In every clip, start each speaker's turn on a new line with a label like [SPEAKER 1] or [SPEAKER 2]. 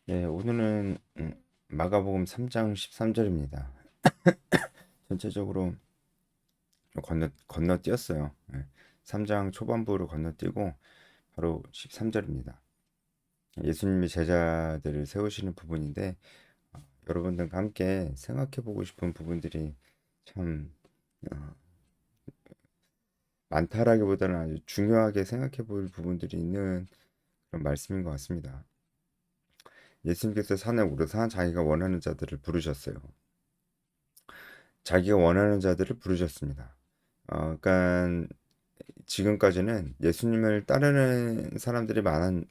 [SPEAKER 1] 네, 오늘은 마가복음 3장 13절입니다. 전체적으로 좀 건너뛰었어요. 3장 초반부로 건너뛰고 바로 13절입니다. 예수님이 제자들을 세우시는 부분인데 여러분들과 함께 생각해 보고 싶은 부분들이 참 어, 많다라기보다는 아주 중요하게 생각해 볼 부분들이 있는 그런 말씀인 것 같습니다. 예수님께서 산에 오르사 자기가 원하는 자들을 부르셨어요. 자기가 원하는 자들을 부르셨습니다. 그러니까 지금까지는 예수님을 따르는 사람들이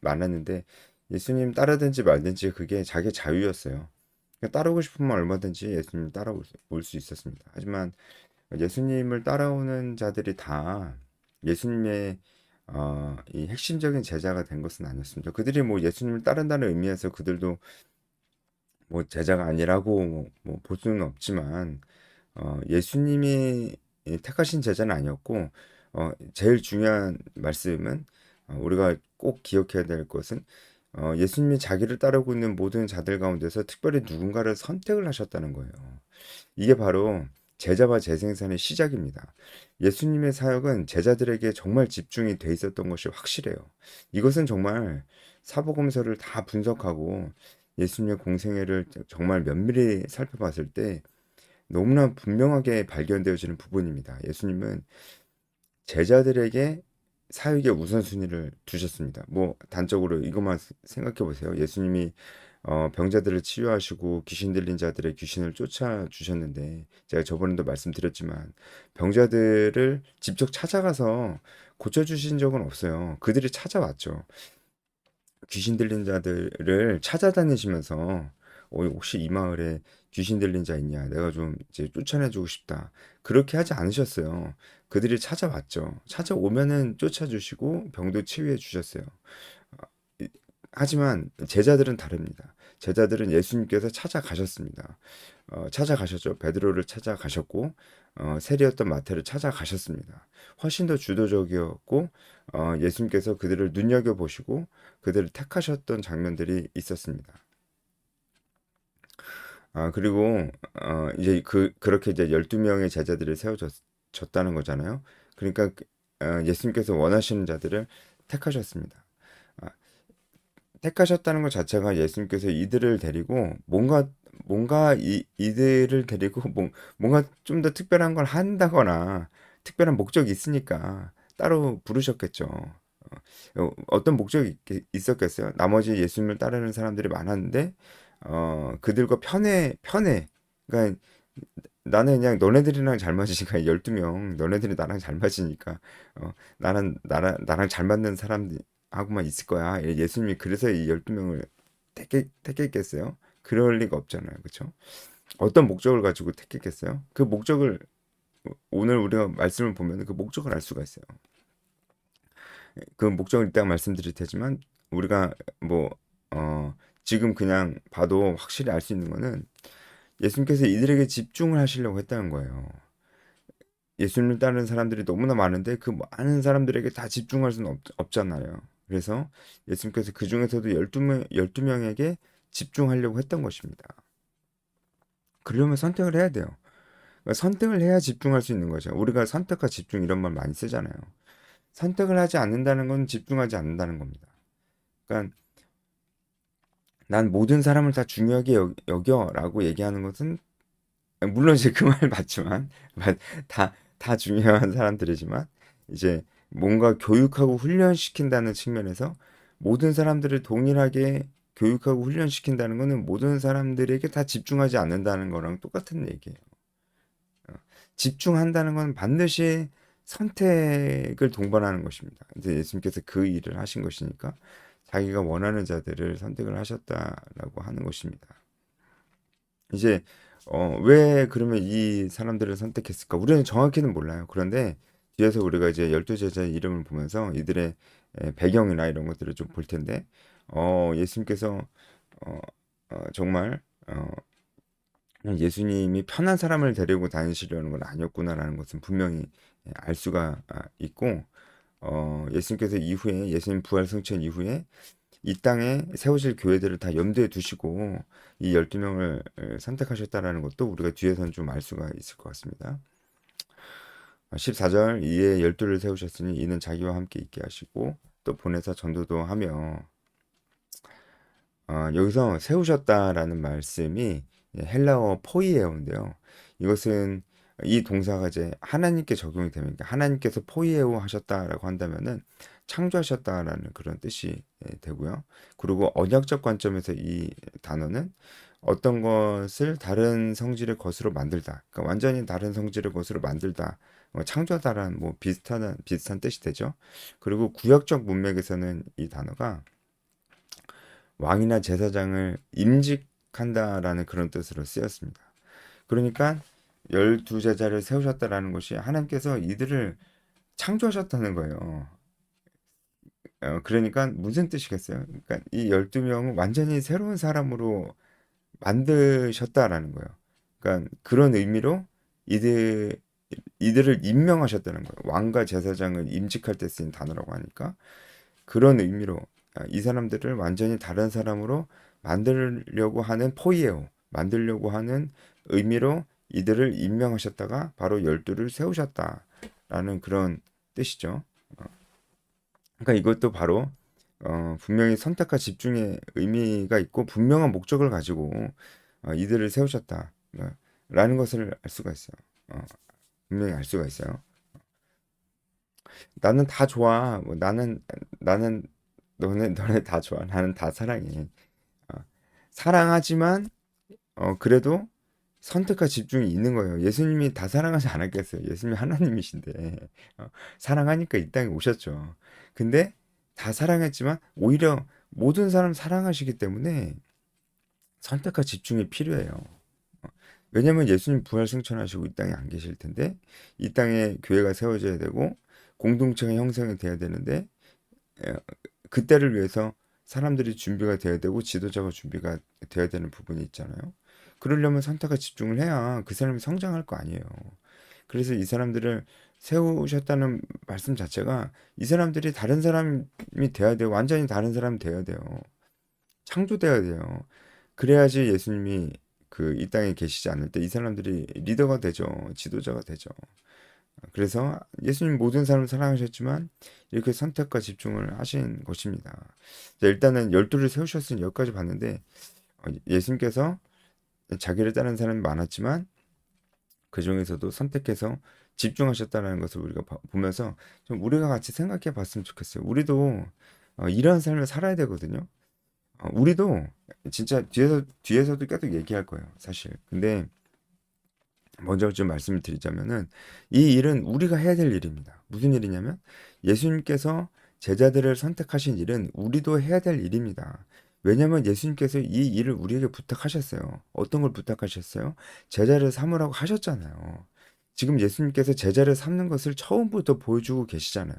[SPEAKER 1] 많았는데 예수님 따르든지 말든지 그게 자기 자유였어요. 그러니까 따르고 싶으면 얼마든지 예수님 따라올 수 있었습니다. 하지만 예수님을 따라오는 자들이 다 예수님의 이 핵심적인 제자가 된 것은 아니었습니다. 그들이 뭐 예수님을 따른다는 의미에서 그들도 뭐 제자가 아니라고 뭐볼 수는 없지만 예수님이 택하신 제자는 아니었고 제일 중요한 말씀은 우리가 꼭 기억해야 될 것은 예수님이 자기를 따르고 있는 모든 자들 가운데서 특별히 누군가를 선택을 하셨다는 거예요. 이게 바로 제자와 재생산의 시작입니다. 예수님의 사역은 제자들에게 정말 집중이 돼 있었던 것이 확실해요. 이것은 정말 사복음서를 다 분석하고 예수님의 공생애를 정말 면밀히 살펴봤을 때 너무나 분명하게 발견되어지는 부분입니다. 예수님은 제자들에게 사역의 우선순위를 두셨습니다. 뭐 단적으로 이것만 생각해 보세요. 예수님이 병자들을 치유하시고 귀신 들린 자들의 귀신을 쫓아 주셨는데 제가 저번에도 말씀드렸지만 병자들을 직접 찾아가서 고쳐 주신 적은 없어요. 그들이 찾아왔죠. 귀신 들린 자들을 찾아다니시면서 혹시 이 마을에 귀신 들린 자 있냐? 내가 좀 이제 쫓아내주고 싶다. 그렇게 하지 않으셨어요. 그들이 찾아왔죠. 찾아오면은 쫓아주시고 병도 치유해 주셨어요. 이- 하지만 제자들은 다릅니다. 제자들은 예수님께서 찾아가셨습니다. 찾아가셨죠. 베드로를 찾아가셨고 세리였던 마태를 찾아가셨습니다. 훨씬 더 주도적이었고 예수님께서 그들을 눈여겨 보시고 그들을 택하셨던 장면들이 있었습니다. 그리고 이제 그렇게 이제 12명의 제자들이 세워졌다는 거잖아요. 그러니까 예수님께서 원하시는 자들을 택하셨습니다. 아, 택하셨다는 것 자체가 예수님께서 이들을 데리고 뭔가 이들을 데리고 뭔가 좀 더 특별한 걸 한다거나 특별한 목적이 있으니까 따로 부르셨겠죠. 어떤 목적이 있었겠어요? 나머지 예수님을 따르는 사람들이 많았는데 그들과 편해. 그러니까 나는 그냥 너네들이랑 잘 맞으니까 12명 너네들이 나랑 잘 맞으니까 나랑 잘 맞는 사람하고만 있을 거야. 예수님이 그래서 이 12명을 택했겠어요? 그럴 리가 없잖아요. 그렇죠? 어떤 목적을 가지고 택했겠어요? 그 목적을 오늘 우리가 말씀을 보면 그 목적을 알 수가 있어요. 그 목적을 이따가 말씀드릴 테지만 우리가 뭐 지금 그냥 봐도 확실히 알 수 있는 거는 예수님께서 이들에게 집중을 하시려고 했다는 거예요. 예수님을 따르는 사람들이 너무나 많은데 그 많은 사람들에게 다 집중할 수는 없잖아요. 그래서 예수님께서 그 중에서도 12명에게 집중하려고 했던 것입니다. 그러려면 선택을 해야 돼요. 그러니까 선택을 해야 집중할 수 있는 거죠. 우리가 선택과 집중 이런 말 많이 쓰잖아요. 선택을 하지 않는다는 건 집중하지 않는다는 겁니다. 그러니까 난 모든 사람을 다 중요하게 여겨라고 얘기하는 것은 물론 이제 그 말 맞지만 다 중요한 사람들이지만 이제 뭔가 교육하고 훈련시킨다는 측면에서 모든 사람들을 동일하게 교육하고 훈련시킨다는 것은 모든 사람들에게 다 집중하지 않는다는 거랑 똑같은 얘기예요. 집중한다는 건 반드시 선택을 동반하는 것입니다. 이제 예수님께서 그 일을 하신 것이니까 자기가 원하는 자들을 선택을 하셨다라고 하는 것입니다. 이제 왜 그러면 이 사람들을 선택했을까? 우리는 정확히는 몰라요. 그런데 뒤에서 우리가 이제 열두 제자의 이름을 보면서 이들의 배경이나 이런 것들을 좀 볼 텐데 예수님께서 어, 정말 예수님이 편한 사람을 데리고 다니시려는 건 아니었구나라는 것은 분명히 알 수가 있고 예수님께서 이후에 예수님 부활 승천 이후에 이 땅에 세워질 교회들을 다 염두에 두시고 이 12명을 선택하셨다라는 것도 우리가 뒤에서는 좀 알 수가 있을 것 같습니다. 14절 이에 열두를 세우셨으니 이는 자기와 함께 있게 하시고 또 보내사 전도도 하며 여기서 세우셨다라는 말씀이 헬라어 포이에오인데요. 이것은 이 동사가 이제 하나님께 적용이 되면 하나님께서 포이에오 하셨다라고 한다면은 창조하셨다라는 그런 뜻이 되고요. 그리고 언약적 관점에서 이 단어는 어떤 것을 다른 성질의 것으로 만들다. 그러니까 완전히 다른 성질의 것으로 만들다. 창조하다라는 뭐 비슷한 뜻이 되죠. 그리고 구약적 문맥에서는 이 단어가 왕이나 제사장을 임직한다라는 그런 뜻으로 쓰였습니다. 그러니까 12제자를 세우셨다라는 것이 하나님께서 이들을 창조하셨다는 거예요. 그러니까 무슨 뜻이겠어요? 그러니까 이 12명은 완전히 새로운 사람으로 만드셨다라는 거예요. 그러니까 그런 의미로 이들 이들을 임명하셨다는 거예요. 왕과 제사장을 임직할 때 쓰인 단어라고 하니까 그런 의미로 이 사람들을 완전히 다른 사람으로 만들려고 하는 포이에오, 만들려고 하는 의미로 이들을 임명하셨다가 바로 열두를 세우셨다라는 그런 뜻이죠. 그러니까 이것도 바로 분명히 선택과 집중의 의미가 있고 분명한 목적을 가지고 이들을 세우셨다라는 것을 알 수가 있어요. 분명히 알 수가 있어요. 나는 다 좋아. 뭐 나는 너네 다 좋아. 나는 다 사랑해. 어, 사랑하지만 그래도 선택과 집중이 있는 거예요. 예수님이 다 사랑하지 않았겠어요. 예수님이 하나님이신데 사랑하니까 이 땅에 오셨죠. 근데 다 사랑했지만 오히려 모든 사람 사랑하시기 때문에 선택과 집중이 필요해요. 왜냐면 예수님 부활 승천하시고 이 땅에 안 계실 텐데 이 땅에 교회가 세워져야 되고 공동체가 형성이 돼야 되는데 에, 그때를 위해서 사람들이 준비가 돼야 되고 지도자가 준비가 돼야 되는 부분이 있잖아요. 그러려면 선택과 집중을 해야 그 사람이 성장할 거 아니에요. 그래서 이 사람들을 세우셨다는 말씀 자체가 이 사람들이 다른 사람이 돼야 돼요. 완전히 다른 사람이 돼야 돼요. 창조돼야 돼요. 그래야지 예수님이 그 이 땅에 계시지 않을 때 이 사람들이 리더가 되죠. 지도자가 되죠. 그래서 예수님 모든 사람을 사랑하셨지만 이렇게 선택과 집중을 하신 것입니다. 자, 일단은 열두를 세우셨으니 여기까지 봤는데 예수님께서 자기를 따르는 사람이 많았지만 그 중에서도 선택해서 집중하셨다는 것을 우리가 보면서 좀 우리가 같이 생각해 봤으면 좋겠어요. 우리도 이러한 삶을 살아야 되거든요. 우리도 진짜 뒤에서도 계속 얘기할 거예요, 사실. 근데 먼저 좀 말씀을 드리자면은 이 일은 우리가 해야 될 일입니다. 무슨 일이냐면 예수님께서 제자들을 선택하신 일은 우리도 해야 될 일입니다. 왜냐하면 예수님께서 이 일을 우리에게 부탁하셨어요. 어떤 걸 부탁하셨어요? 제자를 삼으라고 하셨잖아요. 지금 예수님께서 제자를 삼는 것을 처음부터 보여주고 계시잖아요.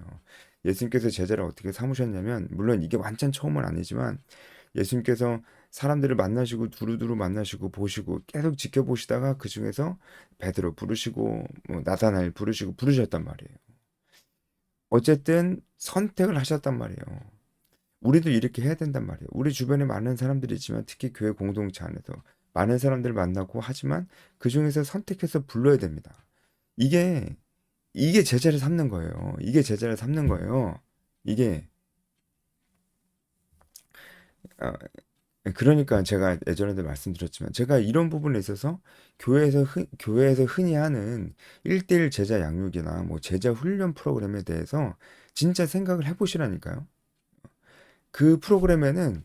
[SPEAKER 1] 예수님께서 제자를 어떻게 삼으셨냐면 물론 이게 완전 처음은 아니지만 예수님께서 사람들을 만나시고 두루두루 만나시고 보시고 계속 지켜보시다가 그 중에서 베드로 부르시고 뭐 나다나엘 부르시고 부르셨단 말이에요. 어쨌든 선택을 하셨단 말이에요. 우리도 이렇게 해야 된단 말이에요. 우리 주변에 많은 사람들이 있지만 특히 교회 공동체 안에서 많은 사람들을 만나고 하지만 그 중에서 선택해서 불러야 됩니다. 이게 이게 제자를 삼는 거예요. 이게 제자를 삼는 거예요. 이게 어, 그러니까 제가 예전에도 말씀드렸지만 제가 이런 부분에 있어서 교회에서 흔히 하는 1대1 제자 양육이나 뭐 제자 훈련 프로그램에 대해서 진짜 생각을 해보시라니까요. 그 프로그램에는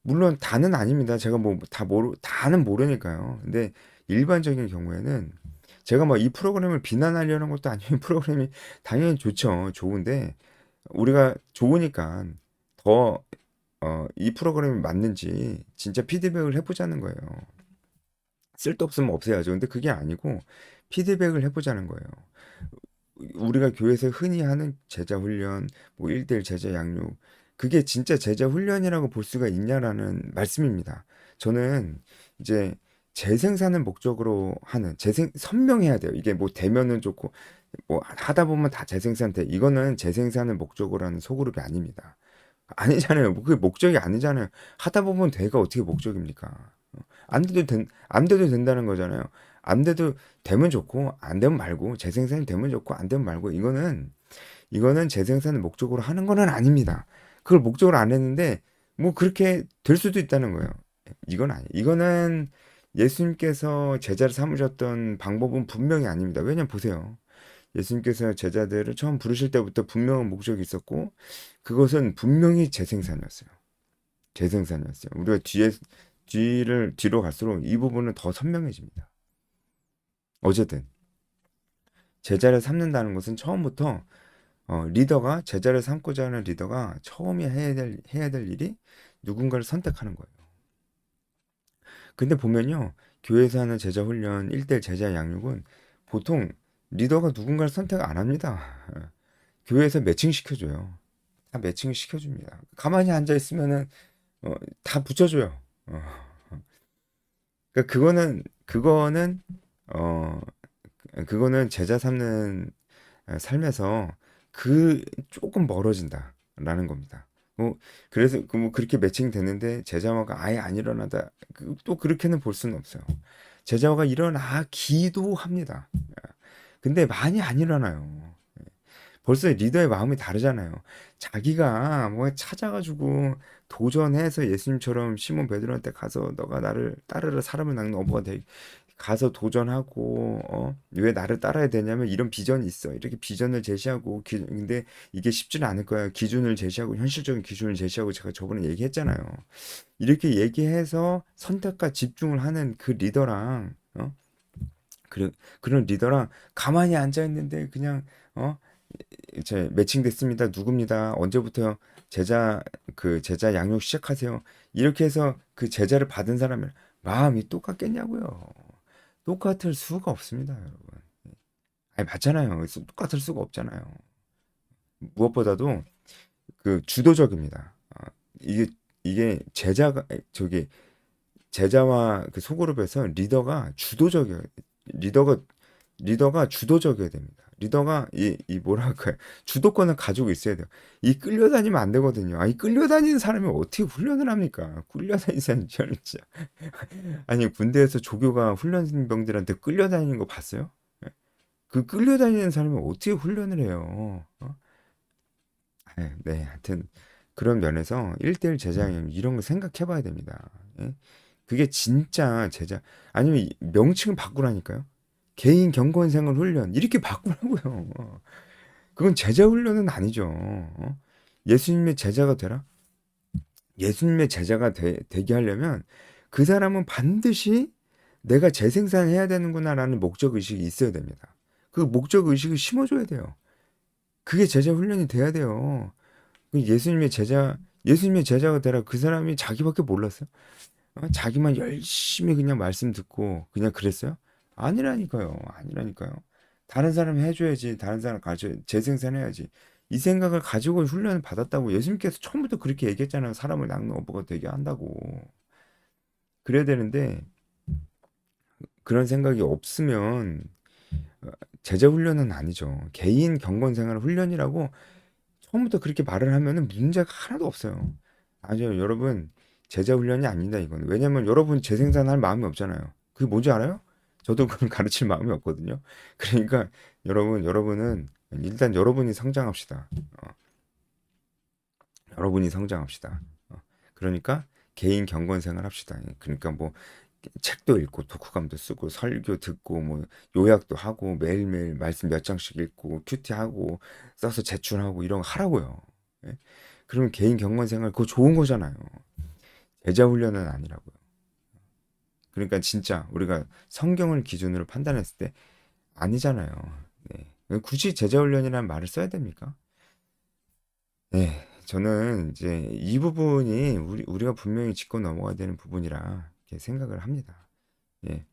[SPEAKER 1] 물론 다는 아닙니다. 제가 뭐 다는 모르니까요. 근데 일반적인 경우에는 제가 뭐 이 프로그램을 비난하려는 것도 아니고 프로그램이 당연히 좋죠. 좋은데 우리가 좋으니까 더 이 프로그램이 맞는지 진짜 피드백을 해보자는 거예요. 쓸데없으면 없애야죠. 근데 그게 아니고 피드백을 해보자는 거예요. 우리가 교회에서 흔히 하는 제자 훈련, 뭐 1대1 제자 양육, 그게 진짜 제자 훈련이라고 볼 수가 있냐라는 말씀입니다. 저는 이제 재생산을 목적으로 하는 선명해야 돼요. 이게 뭐 되면은 좋고 뭐 하다 보면 다 재생산 돼. 이거는 재생산을 목적으로 하는 소그룹이 아닙니다. 아니잖아요. 뭐 그게 목적이 아니잖아요. 하다 보면 돼가 어떻게 목적입니까? 안 돼도 된다는 거잖아요. 안 돼도 되면 좋고 안 되면 말고 재생산이 되면 좋고 안 되면 말고 이거는 재생산을 목적으로 하는 거는 아닙니다. 그걸 목적으로 안 했는데 뭐 그렇게 될 수도 있다는 거예요. 이건 아니에요. 이거는 예수님께서 제자를 삼으셨던 방법은 분명히 아닙니다. 왜냐면 보세요. 예수님께서 제자들을 처음 부르실 때부터 분명한 목적이 있었고 그것은 분명히 재생산이었어요. 재생산이었어요. 우리가 뒤로 갈수록 이 부분은 더 선명해집니다. 어쨌든 제자를 삼는다는 것은 처음부터 리더가 제자를 삼고자 하는 리더가 처음에 해야 될 일이 누군가를 선택하는 거예요. 근데 보면요. 교회에서 하는 제자 훈련, 1대1 제자 양육은 보통 리더가 누군가를 선택 안 합니다. 교회에서 매칭 시켜줘요. 다 매칭 시켜줍니다. 가만히 앉아 있으면은 어, 다 붙여줘요. 어. 그러니까 어, 그거는 제자 삼는 삶에서 조금 멀어진다라는 겁니다. 그래서 뭐 그렇게 매칭 됐는데 제자화가 아예 안 일어나다 또 그렇게는 볼 수는 없어요. 제자화가 일어나기도 합니다. 근데 많이 안 일어나요. 벌써 리더의 마음이 다르잖아요. 자기가 뭐 찾아가지고 도전해서 예수님처럼 시몬 베드로한테 가서 너가 나를 따르라 사람을 낚는 어부가 돼 가서 도전하고 왜 나를 따라야 되냐면 이런 비전이 있어. 이렇게 비전을 제시하고 근데 이게 쉽지는 않을 거야. 기준을 제시하고 현실적인 기준을 제시하고 제가 저번에 얘기했잖아요. 이렇게 얘기해서 선택과 집중을 하는 그 리더랑 그런 리더랑 가만히 앉아 있는데 그냥 어 제 매칭됐습니다. 누굽니다. 언제부터 제자 양육 시작하세요. 이렇게 해서 그 제자를 받은 사람의 마음이 똑같겠냐고요. 똑같을 수가 없습니다, 여러분. 아니 맞잖아요. 똑같을 수가 없잖아요. 무엇보다도 그 주도적입니다. 이게 제자가 저기 제자와 그 소그룹에서 리더가 리더가 주도적이어야 됩니다. 리더가 이 뭐랄까요? 주도권을 가지고 있어야 돼요. 이 끌려다니면 안 되거든요. 이 끌려다니는 사람이 어떻게 훈련을 합니까? 끌려다니는 사람이 진짜. 아니 군대에서 조교가 훈련병들한테 끌려다니는 거 봤어요? 예? 그 끌려다니는 사람이 어떻게 훈련을 해요? 네, 하여튼 그런 면에서 1대1 제자형 이런 거 생각해 봐야 됩니다. 예? 그게 진짜 제자 아니면 명칭을 바꾸라니까요. 개인 경건생활 훈련 이렇게 바꾸라고요. 그건 제자 훈련은 아니죠. 예수님의 제자가 되라? 예수님의 제자가 되게 하려면 그 사람은 반드시 내가 재생산해야 되는구나라는 목적 의식이 있어야 됩니다. 그 목적 의식을 심어줘야 돼요. 그게 제자 훈련이 돼야 돼요. 예수님의 제자가 되라 그 사람이 자기밖에 몰랐어요? 자기만 열심히 그냥 말씀 듣고 그냥 그랬어요? 아니라니까요. 아니라니까요. 다른 사람 해줘야지. 다른 사람 재생산해야지. 이 생각을 가지고 훈련을 받았다고 예수님께서 처음부터 그렇게 얘기했잖아요. 사람을 낚는 어부가 되게 한다고. 그래야 되는데 그런 생각이 없으면 어, 제자 훈련은 아니죠. 개인 경건 생활 훈련이라고 처음부터 그렇게 말을 하면은 문제가 하나도 없어요. 아니요, 여러분 제자 훈련이 아닙니다 이거는. 왜냐면 여러분 재생산할 마음이 없잖아요. 그게 뭔지 알아요? 저도 그걸 가르칠 마음이 없거든요. 그러니까 여러분은 일단 여러분이 성장합시다. 여러분이 성장합시다. 그러니까 개인 경건 생활 합시다. 그러니까 뭐 책도 읽고 독후감도 쓰고 설교 듣고 뭐 요약도 하고 매일매일 말씀 몇 장씩 읽고 큐티하고 써서 제출하고 이런 거 하라고요. 예? 그러면 개인 경건 생활 그거 좋은 거잖아요. 제자 훈련은 아니라고요. 그러니까 진짜 우리가 성경을 기준으로 판단했을 때 아니잖아요. 네. 굳이 제자 훈련이라는 말을 써야 됩니까? 네. 저는 이제 이 부분이 우리가 분명히 짚고 넘어가야 되는 부분이라 이렇게 생각을 합니다. 예.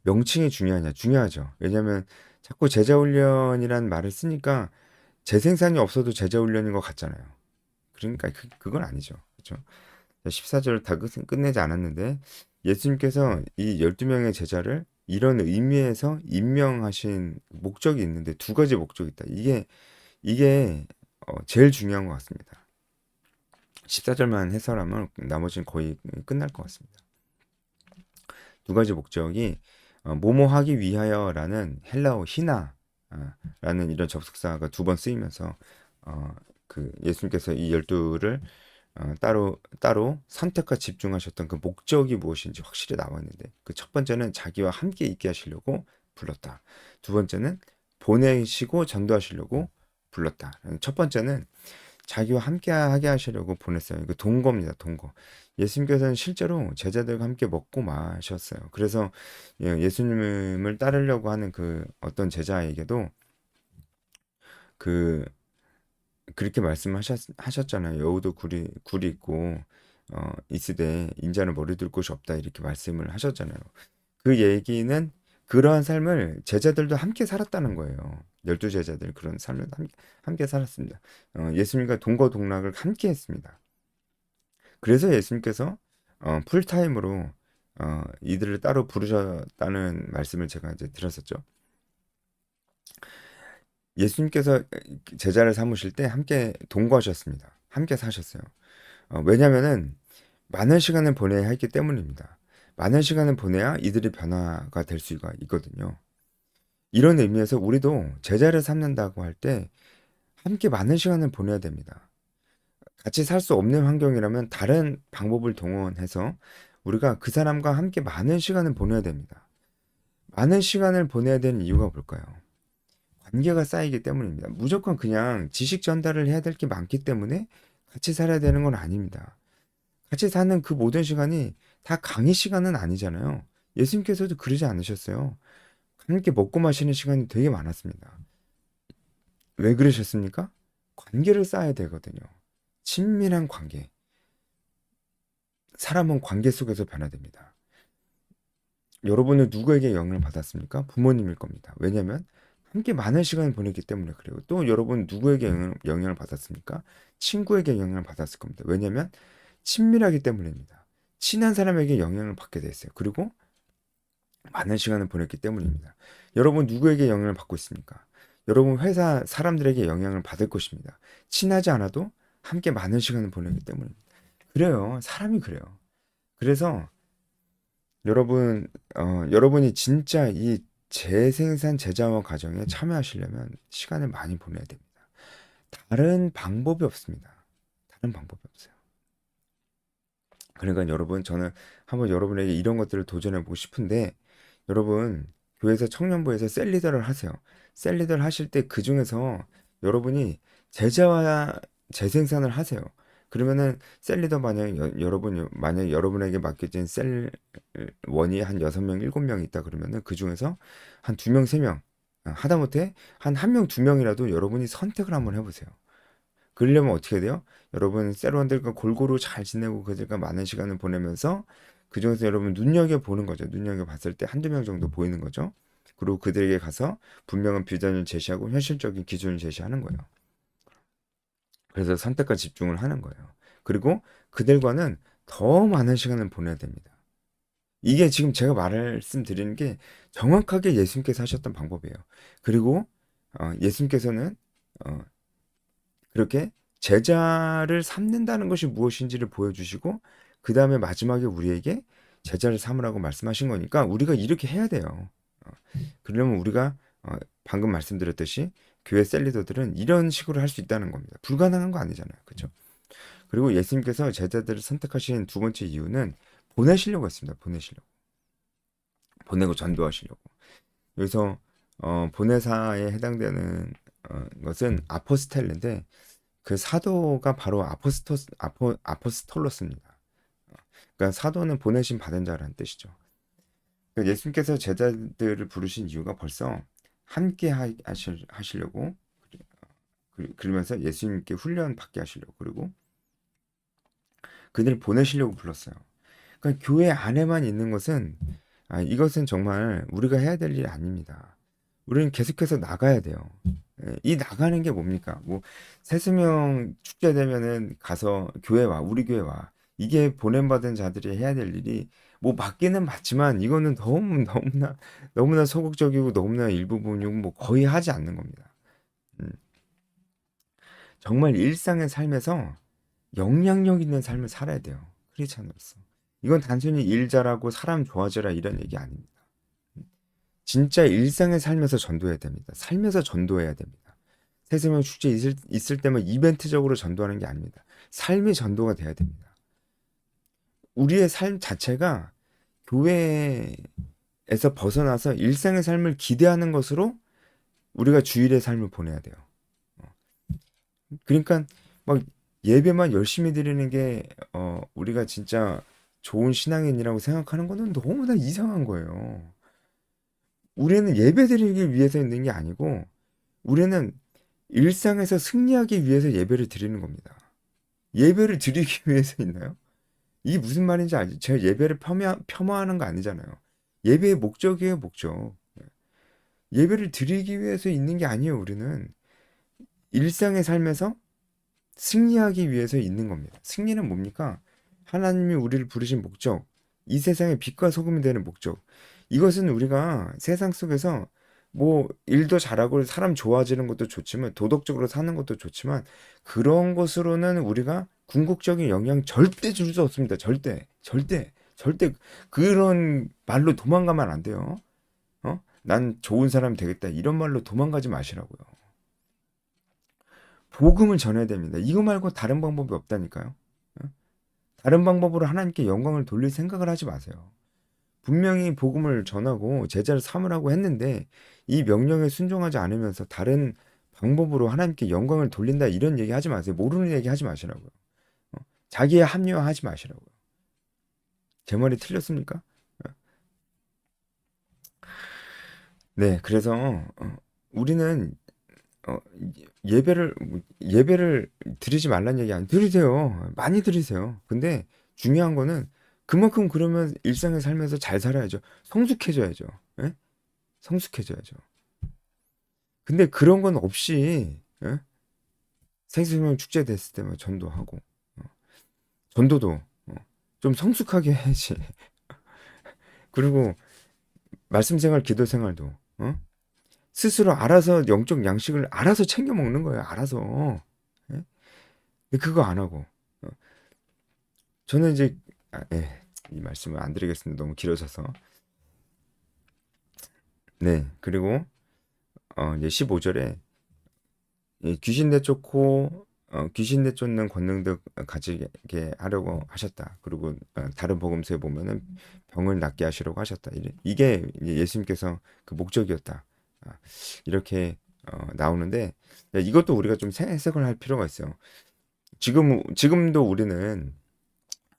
[SPEAKER 1] 명칭이 중요하냐? 중요하죠. 왜냐면 자꾸 제자 훈련이라는 말을 쓰니까 재생산이 없어도 제자 훈련인 것 같잖아요. 그러니까 그건 아니죠. 그렇죠? 14절 다 끝내지 않았는데 예수님께서 이 12명의 제자를 이런 의미에서 임명하신 목적이 있는데 두 가지 목적이 있다. 이게 제일 중요한 것 같습니다. 14절만 해설하면 나머지는 거의 끝날 것 같습니다. 두 가지 목적이 뭐뭐 하기 위하여라는 헬라어 히나라는 이런 접속사가 두 번 쓰이면서 그 예수님께서 이 열두를 따로 선택과 집중하셨던 그 목적이 무엇인지 확실히 나와 있는데, 그 첫 번째는 자기와 함께 있게 하시려고 불렀다. 두 번째는 보내시고 전도하시려고 불렀다. 첫 번째는 자기와 함께 하게 하시려고 보냈어요. 이거 동거입니다. 동거. 예수님께서는 실제로 제자들과 함께 먹고 마셨어요. 그래서 예수님을 따르려고 하는 그 어떤 제자에게도 그 그렇게 말씀하셨잖아요. 여우도 굴이 있고 있으되 인자는 머리 둘 곳이 없다, 이렇게 말씀을 하셨잖아요. 그 얘기는 그러한 삶을 제자들도 함께 살았다는 거예요. 12제자들 그런 삶을 함께 살았습니다. 예수님과 동거동락을 함께 했습니다. 그래서 예수님께서 풀타임으로 이들을 따로 부르셨다는 말씀을 제가 이제 들었었죠. 예수님께서 제자를 삼으실 때 함께 동거하셨습니다. 함께 사셨어요. 왜냐면은 많은 시간을 보내야 했기 때문입니다. 많은 시간을 보내야 이들의 변화가 될 수가 있거든요. 이런 의미에서 우리도 제자를 삼는다고 할 때 함께 많은 시간을 보내야 됩니다. 같이 살 수 없는 환경이라면 다른 방법을 동원해서 우리가 그 사람과 함께 많은 시간을 보내야 됩니다. 많은 시간을 보내야 되는 이유가 뭘까요? 관계가 쌓이기 때문입니다. 무조건 그냥 지식 전달을 해야 될 게 많기 때문에 같이 살아야 되는 건 아닙니다. 같이 사는 그 모든 시간이 다 강의 시간은 아니잖아요. 예수님께서도 그러지 않으셨어요. 함께 먹고 마시는 시간이 되게 많았습니다. 왜 그러셨습니까? 관계를 쌓아야 되거든요. 친밀한 관계. 사람은 관계 속에서 변화됩니다. 여러분은 누구에게 영향을 받았습니까? 부모님일 겁니다. 왜냐하면 함께 많은 시간을 보냈기 때문에 그래요. 또 여러분 누구에게 영향을 받았습니까? 친구에게 영향을 받았을 겁니다. 왜냐하면 친밀하기 때문입니다. 친한 사람에게 영향을 받게 됐어요. 그리고 많은 시간을 보냈기 때문입니다. 여러분 누구에게 영향을 받고 있습니까? 여러분 회사 사람들에게 영향을 받을 것입니다. 친하지 않아도 함께 많은 시간을 보내기 때문입니다. 그래요. 사람이 그래요. 그래서 여러분이 진짜 이 재생산 제자화 과정에 참여하시려면 시간을 많이 보내야 됩니다. 다른 방법이 없습니다. 다른 방법이 없어요. 그러니까 여러분, 저는 한번 여러분에게 이런 것들을 도전해보고 싶은데, 여러분 교회에서 청년부에서 셀리더를 하세요. 셀리더를 하실 때 그 중에서 여러분이 제자와 재생산을 하세요. 그러면은 셀리더 만약에 만약에 여러분에게 맡겨진 셀원이 한 6명, 7명 있다 그러면은 그 중에서 한 2명, 3명, 하다못해 한 1명, 2명이라도 여러분이 선택을 한번 해보세요. 그러려면 어떻게 돼요? 여러분 셀원들과 골고루 잘 지내고 그들과 많은 시간을 보내면서 그중에서 여러분 눈여겨보는 거죠. 눈여겨봤을 때 한두 명 정도 보이는 거죠. 그리고 그들에게 가서 분명한 비전을 제시하고 현실적인 기준을 제시하는 거예요. 그래서 선택과 집중을 하는 거예요. 그리고 그들과는 더 많은 시간을 보내야 됩니다. 이게 지금 제가 말씀드리는 게 정확하게 예수님께서 하셨던 방법이에요. 그리고 예수님께서는 어, 그렇게 제자를 삼는다는 것이 무엇인지를 보여주시고 그 다음에 마지막에 우리에게 제자를 삼으라고 말씀하신 거니까 우리가 이렇게 해야 돼요. 어, 그러려면 우리가 방금 말씀드렸듯이 교회 셀리더들은 이런 식으로 할 수 있다는 겁니다. 불가능한 거 아니잖아요. 그렇죠? 그리고 예수님께서 제자들을 선택하신 두 번째 이유는 보내시려고 했습니다. 보내고 전도하시려고. 여기서 보내사에 해당되는 것은 아포스텔인데 그 사도가 바로 아포스톨로스입니다. 그러니까 사도는 보내심 받은 자라는 뜻이죠. 그러니까 예수님께서 제자들을 부르신 이유가 벌써 함께 하시려고 그러면서 예수님께 훈련 받게 하시려고 그리고 그들을 보내시려고 불렀어요. 그러니까 교회 안에만 있는 것은 이것은 정말 우리가 해야 될 일이 아닙니다. 우리는 계속해서 나가야 돼요. 이 나가는 게 뭡니까? 뭐 새수명 축제 되면은 가서 교회 와, 우리 교회 와. 이게 보냄받은 자들이 해야 될 일이 뭐 맞기는 맞지만 이거는 너무나 소극적이고 너무나 일부분이고 뭐 거의 하지 않는 겁니다. 음, 정말 일상의 삶에서 영향력 있는 삶을 살아야 돼요. 크리스찬으로서. 이건 단순히 일 잘하고 사람 좋아져라 이런 얘기 아닙니다. 진짜 일상의 삶에서 전도해야 됩니다. 삶에서 전도해야 됩니다. 세세명 축제 있을 때만 이벤트적으로 전도하는 게 아닙니다. 삶이 전도가 돼야 됩니다. 우리의 삶 자체가 교회에서 벗어나서 일상의 삶을 기대하는 것으로 우리가 주일의 삶을 보내야 돼요. 그러니까 막 예배만 열심히 드리는 게 우리가 진짜 좋은 신앙인이라고 생각하는 거는 너무나 이상한 거예요. 우리는 예배 드리기 위해서 있는 게 아니고 우리는 일상에서 승리하기 위해서 예배를 드리는 겁니다. 예배를 드리기 위해서 있나요? 이게 무슨 말인지 알죠? 제가 예배를 폄하하는 거 아니잖아요. 예배의 목적이에요, 목적. 예배를 드리기 위해서 있는 게 아니에요, 우리는. 일상의 삶에서 승리하기 위해서 있는 겁니다. 승리는 뭡니까? 하나님이 우리를 부르신 목적, 이 세상의 빛과 소금이 되는 목적. 이것은 우리가 세상 속에서 뭐 일도 잘하고 사람 좋아지는 것도 좋지만 도덕적으로 사는 것도 좋지만 그런 것으로는 우리가 궁극적인 영향 절대 줄 수 없습니다. 절대, 절대, 절대 그런 말로 도망가면 안 돼요. 난 좋은 사람 되겠다 이런 말로 도망가지 마시라고요. 복음을 전해야 됩니다. 이거 말고 다른 방법이 없다니까요. 어? 다른 방법으로 하나님께 영광을 돌릴 생각을 하지 마세요. 분명히 복음을 전하고 제자를 삼으라고 했는데 이 명령에 순종하지 않으면서 다른 방법으로 하나님께 영광을 돌린다 이런 얘기 하지 마세요. 모르는 얘기 하지 마시라고요. 자기에 합리화하지 마시라고요. 제 말이 틀렸습니까? 네, 그래서 우리는 어, 예배를 드리지 말란 얘기 안 드리세요. 많이 드리세요. 근데 중요한 거는 그만큼 그러면 일상의 삶에서 잘 살아야죠. 성숙해져야죠. 예? 성숙해져야죠. 근데 그런 건 없이 예? 생수명 축제 됐을 때만 전도하고 어, 전도도 좀 성숙하게 해야지. 그리고 말씀 생활, 기도 생활도 스스로 알아서 영적 양식을 알아서 챙겨 먹는 거예요. 알아서. 예? 근데 그거 안 하고 어, 저는 이제 이 말씀을 안 드리겠습니다. 너무 길어져서. 네, 그리고 이제 15절에 귀신 내쫓고 귀신 내쫓는 권능도 가지게 하려고 하셨다. 그리고 다른 복음서에 보면은 병을 낫게 하시려고 하셨다. 이게 이제 예수님께서 그 목적이었다. 아, 이렇게 나오는데 이것도 우리가 좀 해석을 할 필요가 있어요. 지금도 우리는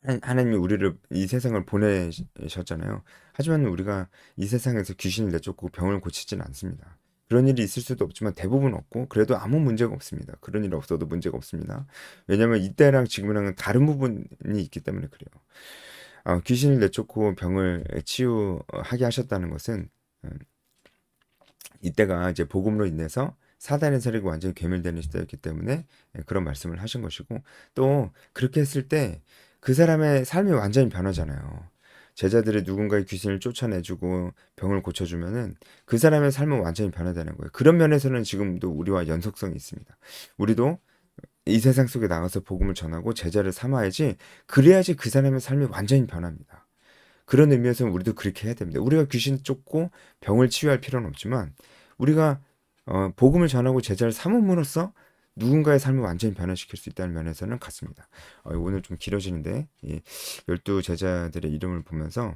[SPEAKER 1] 하나님이 우리를 이 세상을 보내셨잖아요. 하지만 우리가 이 세상에서 귀신을 내쫓고 병을 고치진 않습니다. 그런 일이 있을 수도 없지만 대부분 없고 그래도 아무 문제가 없습니다. 그런 일 없어도 문제가 없습니다. 왜냐하면 이때랑 지금이랑은 다른 부분이 있기 때문에 그래요. 귀신을 내쫓고 병을 치유하게 하셨다는 것은 이때가 이제 복음으로 인해서 사단의 세력이 완전히 괴멸되는 시대였기 때문에 그런 말씀을 하신 것이고 또 그렇게 했을 때 그 사람의 삶이 완전히 변하잖아요. 제자들이 누군가의 귀신을 쫓아내주고 병을 고쳐주면은 그 사람의 삶은 완전히 변화되는 거예요. 그런 면에서는 지금도 우리와 연속성이 있습니다. 우리도 이 세상 속에 나가서 복음을 전하고 제자를 삼아야지 그래야지 그 사람의 삶이 완전히 변합니다. 그런 의미에서 우리도 그렇게 해야 됩니다. 우리가 귀신 쫓고 병을 치유할 필요는 없지만 우리가 복음을 전하고 제자를 삼음으로써 누군가의 삶을 완전히 변화시킬 수 있다는 면에서는 같습니다. 오늘 좀 길어지는데 이 12 제자들의 이름을 보면서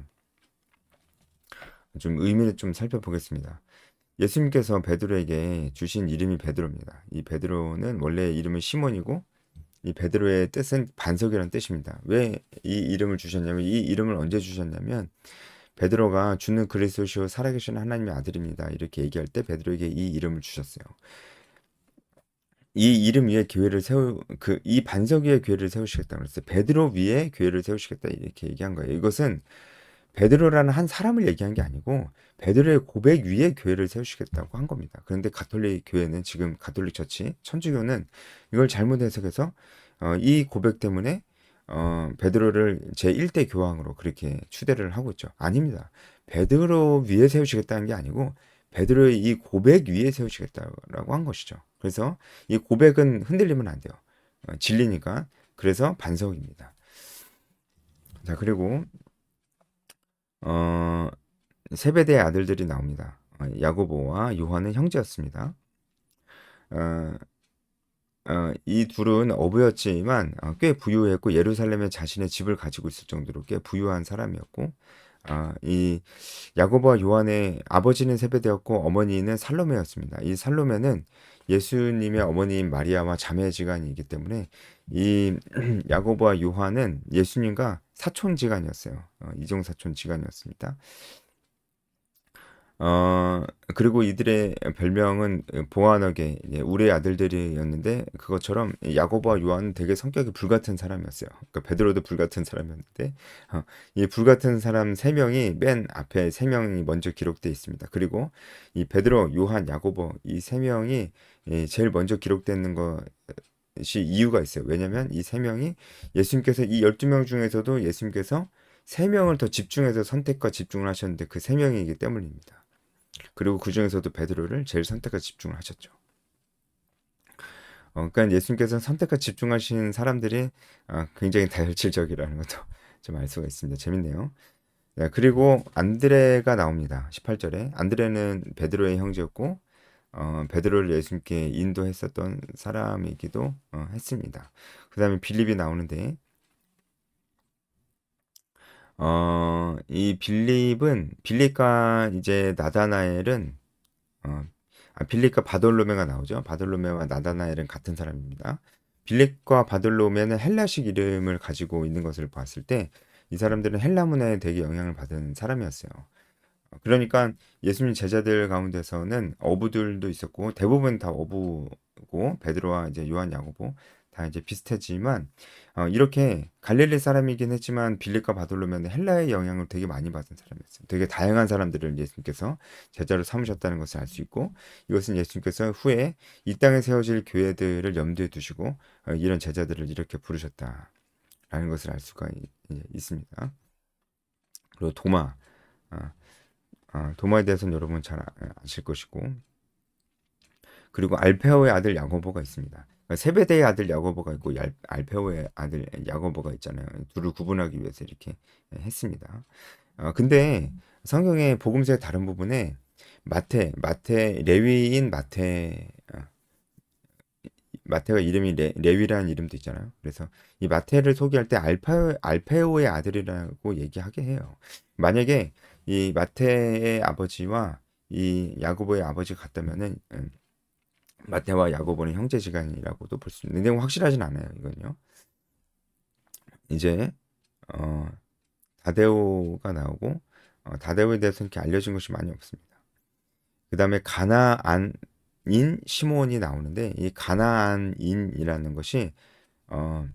[SPEAKER 1] 좀 의미를 좀 살펴보겠습니다. 예수님께서 베드로에게 주신 이름이 베드로입니다. 이 베드로는 원래 이름은 시몬이고 이 베드로의 뜻은 반석이라는 뜻입니다. 왜 이 이름을 주셨냐면 이 이름을 언제 주셨냐면 베드로가 주는 그리스도시요 살아계신 하나님의 아들입니다. 이렇게 얘기할 때 베드로에게 이 이름을 주셨어요. 이 이름 위에 교회를 이 반석 위에 교회를 세우시겠다 그랬어요. 베드로 위에 교회를 세우시겠다 이렇게 얘기한 거예요. 이것은 베드로라는 한 사람을 얘기한 게 아니고 베드로의 고백 위에 교회를 세우시겠다고 한 겁니다. 그런데 가톨릭 교회는 지금 가톨릭 처치 천주교는 이걸 잘못 해석해서 이 고백 때문에 베드로를 제1대 교황으로 그렇게 추대를 하고 있죠. 아닙니다. 베드로 위에 세우시겠다는 게 아니고 베드로의 이 고백 위에 세우시겠다라고 한 것이죠. 그래서 이 고백은 흔들리면 안 돼요. 진리니까 그래서 반석입니다. 자, 그리고 어, 세베대의 아들들이 나옵니다. 야고보와 요한은 형제였습니다. 어, 이 둘은 어부였지만 꽤 부유했고 예루살렘에 자신의 집을 가지고 있을 정도로 꽤 부유한 사람이었고 이 야고보와 요한의 아버지는 세베대였고 어머니는 살로메였습니다. 이 살로메는 예수님의 어머니인 마리아와 자매지간이기 때문에 이 야고보와 요한은 예수님과 사촌지간이었어요. 이종사촌지간이었습니다. 어, 그리고 이들의 별명은 보아너게 우리의 아들들이었는데 그것처럼 야고보와 요한은 되게 성격이 불같은 사람이었어요. 그러니까 베드로도 불같은 사람이었는데 이 불같은 사람 세 명이 맨 앞에 세 명이 먼저 기록되어 있습니다. 그리고 이 베드로, 요한, 야고보 이 세 명이 제일 먼저 기록되는 것이 이유가 있어요. 왜냐하면 이 세 명이 예수님께서 이 12명 중에서도 예수님께서 세 명을 더 집중해서 선택과 집중을 하셨는데 그 세 명이기 때문입니다. 그리고 그 중에서도 베드로를 제일 선택과 집중을 하셨죠. 그러니까 예수님께서 선택과 집중하신 사람들이 굉장히 다혈질적이라는 것도 좀 알 수가 있습니다. 재밌네요. 네, 그리고 안드레가 나옵니다. 18절에 안드레는 베드로의 형제였고 베드로를 예수님께 인도했었던 사람이기도 했습니다. 그 다음에 빌립이 나오는데 이 빌립과 이제 나다나엘은 어, 빌립과 바돌로메가 나오죠. 바돌로메와 나다나엘은 같은 사람입니다. 빌립과 바돌로메는 헬라식 이름을 가지고 있는 것을 봤을 때 이 사람들은 헬라 문화에 되게 영향을 받은 사람이었어요. 그러니까 예수님 제자들 가운데서는 어부들도 있었고 대부분 다 어부고 베드로와 이제 요한 야고보 다 이제 비슷했지만 이렇게 갈릴리 사람이긴 했지만 빌립과 바돌로면 헬라의 영향을 되게 많이 받은 사람이었어요. 되게 다양한 사람들을 예수님께서 제자로 삼으셨다는 것을 알 수 있고 이것은 예수님께서 후에 이 땅에 세워질 교회들을 염두에 두시고 이런 제자들을 이렇게 부르셨다라는 것을 알 수가 있습니다. 그리고 도마 어, 도마에 대해서는 여러분 잘 아실 것이고 그리고 알페오의 아들 야고보가 있습니다. 그러니까 세베대의 아들 야고보가 있고 알페오의 아들 야고보가 있잖아요. 둘을 구분하기 위해서 이렇게 했습니다. 근데 성경의 복음서의 다른 부분에 마태 레위인 마태가 이름이 레위라는 이름도 있잖아요. 그래서 이 마태를 소개할 때 알페오의 아들이라고 얘기하게 해요. 만약에 이 마태의 아버지와 이 야고보의 아버지가 같다면은 마태와 야고보는 형제지간이라고도 볼 수 있는데 확실하진 않아요. 이건요. 이제 어, 다데오가 나오고 다데오에 대해서 이렇게 알려진 것이 많이 없습니다. 그 다음에 가나안인 시몬이 나오는데 이 가나안인이라는 것이 어,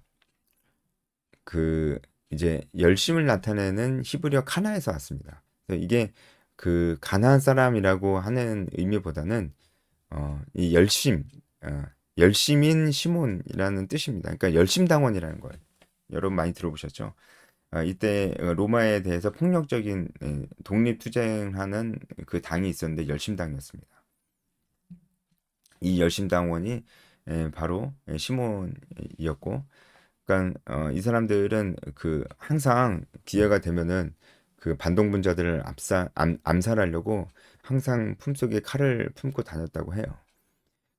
[SPEAKER 1] 그 이제 열심을 나타내는 히브리어 카나에서 왔습니다. 그래서 이게 그 가나안 사람이라고 하는 의미보다는 이 열심인 시몬이라는 뜻입니다. 그러니까 열심당원이라는 거예요. 여러분 많이 들어보셨죠? 이때 로마에 대해서 폭력적인 독립투쟁하는 그 당이 있었는데 열심당이었습니다. 이 열심당원이 바로 시몬이었고, 그러니까 이 사람들은 그 항상 기회가 되면은 그 반동분자들을 암살하려고 항상 품속에 칼을 품고 다녔다고 해요.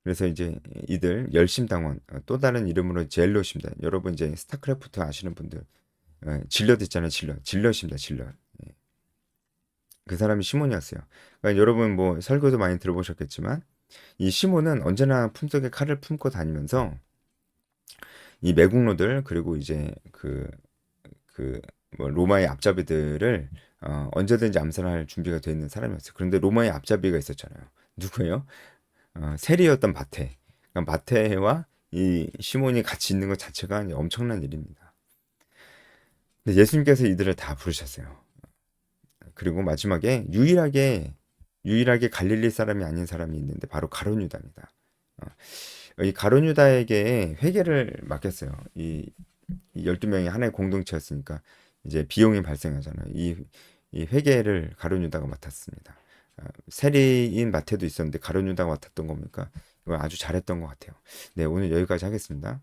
[SPEAKER 1] 그래서 이제 이들 열심당원 또 다른 이름으로 젤롯입니다. 여러분 이제 스타크래프트 아시는 분들 질럿 있잖아요. 질럿입니다. 질럿. 그 사람이 시몬이었어요. 그러니까 여러분 뭐 설교도 많이 들어보셨겠지만 이 시몬은 언제나 품속에 칼을 품고 다니면서 이 매국노들 그리고 이제 뭐 로마의 앞잡이들을 언제든지 암살할 준비가 되어 있는 사람이었어요. 그런데 로마의 앞잡이가 있었잖아요. 누구예요? 세리였던 마태. 그러니까 마태와 이 시몬이 같이 있는 것 자체가 엄청난 일입니다. 근데 예수님께서 이들을 다 부르셨어요. 그리고 마지막에 유일하게 갈릴리 사람이 아닌 사람이 있는데 바로 가룟 유다입니다. 이 가룟 유다에게 회개를 맡겼어요. 이 12명이 하나의 공동체였으니까 이제 비용이 발생하잖아요. 이 회개를 가룟 유다가 맡았습니다. 세리인 마태도 있었는데 가룟 유다가 맡았던 겁니까? 이거 아주 잘했던 것 같아요. 네, 오늘 여기까지 하겠습니다.